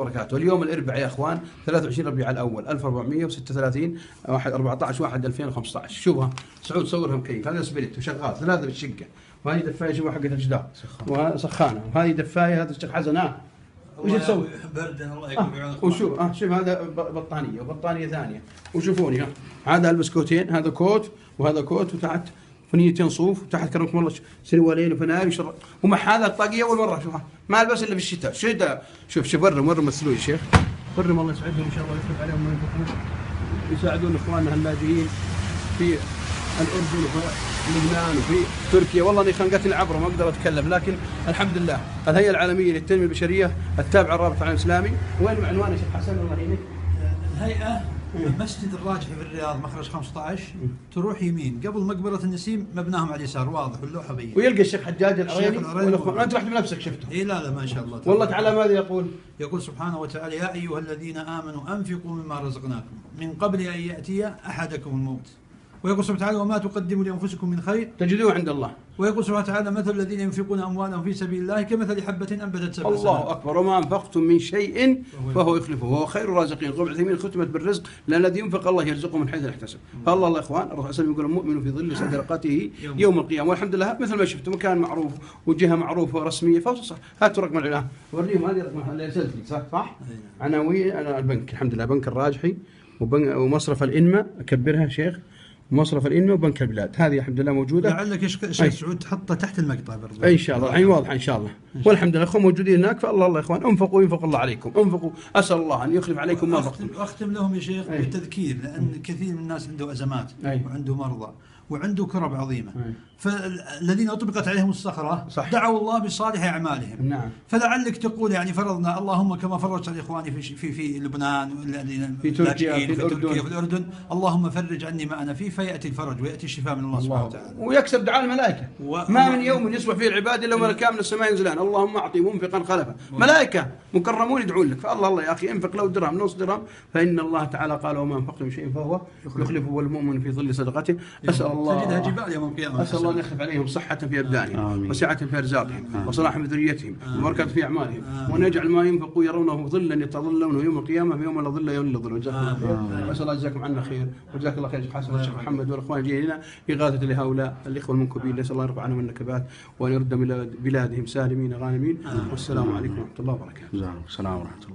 وبركاته. اليوم الاربعاء يا اخوان 23 ربيع الاول 1436 14/11/2015. شوفها سعود صورها مكيف، هذا سبريت وشغال 3 بالشقه، وهذه دفايه شوفها حقت الجدار وسخانه، وهذه دفايه هذا الشيخ حسن وش تسوي؟ برد الله يكون بعونك. وشوف شوف هذا بطانيه وبطانيه ثانيه، وشوفوني هذا البسكوتين، هذا كوت وهذا كوت، وتحت فنيتين صوف، وتحت كرمكم الله سروالين وفنايل ومع هذا الطاقيه اول مره اشوفها، ما البس الا في الشتاء. شوف مره مسلوي الشيخ، برهم الله يسعدهم ان شاء الله ويفتح عليهم وينفقون يساعدون اخواننا اللاجئين في الاردن وفي لبنان وفي تركيا. والله اني خنقتني عبره ما اقدر اتكلم، لكن الحمد لله. الهيئه العالميه للتنميه البشريه التابعه للرابطه العالمي الاسلامي. وين عنوان يا شيخ حسن الله يعينك؟ الهيئه مسجد الراجحي في الرياض مخرج 15، تروح يمين قبل مقبره النسيم، مبناهم على اليسار واضح واللوحه بين. ويلقى الشيخ حجاج العريني انت رحت بنفسك شفته؟ اي لا ما شاء الله. والله تعالى ماذا يقول؟ يقول سبحانه وتعالى: يا ايها الذين امنوا انفقوا مما رزقناكم من قبل ان ياتي احدكم الموت. ويقول سبحانه وتعالى: وما تقدموا لانفسكم من خير تجدوه عند الله. ويقول سبحانه وتعالى: مثل الذين ينفقون اموالهم في سبيل الله كمثل حبة انبتت 7 سنوات. الله اكبر. وما انفقتم من شيء فهو يخلفه وهو خير الرازقين. قول عثيمين ختمت بالرزق لان الذي ينفق الله يرزقه من حيث لا يحتسب. فالله يا اخوان الرسول صلى الله عليه وسلم يقول: المؤمن في ظل صدقته يوم القيامه. والحمد لله مثل ما شفتوا مكان معروف وجهه معروفه ورسميه، فصح. هاتوا رقم العلان وريهم، هذه رقم اللي ارسلت لي صح؟ عناوين انا البنك الحمد لله، بنك الراجحي ومصرف الانماء، اكبرها شيخ، مصرف الانماء وبنك البلاد، هذه الحمد لله موجوده. لعلك شيخ سعود تحطها تحت المقطع برضه ان شاء الله الحين واضحه ان شاء الله. والحمد لله اخوان موجودين هناك. فالله يا اخوان انفقوا ينفق الله عليكم، انفقوا اسال الله ان يخلف عليكم ما انفقتم. واختم لهم يا شيخ بالتذكير، لان كثير من الناس عنده ازمات وعنده مرضى وعنده كرب عظيمه، فالذين اطبقت عليهم الصخره دعوا الله بصالح اعمالهم. نعم. فلعلك تقول يعني فرضنا اللهم كما فرجت على اخواني في لبنان في تركيا في الاردن، اللهم فرج عني ما انا فيه، فياتي الفرج وياتي الشفاء من الله سبحانه وتعالى. ويكسب دعاء الملائكه. ما من يوم يصبح فيه العباد الا وملكان من السماء ينزلان: اللهم اعطي منفقا خلفا. ملائكه مكرمون يدعون لك. فالله يا اخي انفق لو درهم نص درهم، فان الله تعالى قال: وما انفقتم من شيء فهو يخلفه والمؤمن في ظل صدقته. اسال الله تجدها جبال يوم القيامه. اسال الله ان يخلف عليهم صحه في ابدانهم وسعه في ارزاقهم وصلاح في ذريتهم وبركه في اعمالهم، وان يجعل ما ينفقوا يرونه ظلا يتظلونه يوم القيامه يوم لا ظل الا ظله. جزاكم الله خير. اسال الله يجزاكم عنا خير وجزاك الله خير شيخ حسن والشيخ محمد والاخوان جايين هنا اغاثه لهؤلاء الاخوه المنكوبين. نسال الله يرفع عنهم النكبات وان يرد بلادهم سالمين غانمين. والسلام عليكم ورحمه الله وبركاته. السلام ورحمه الله.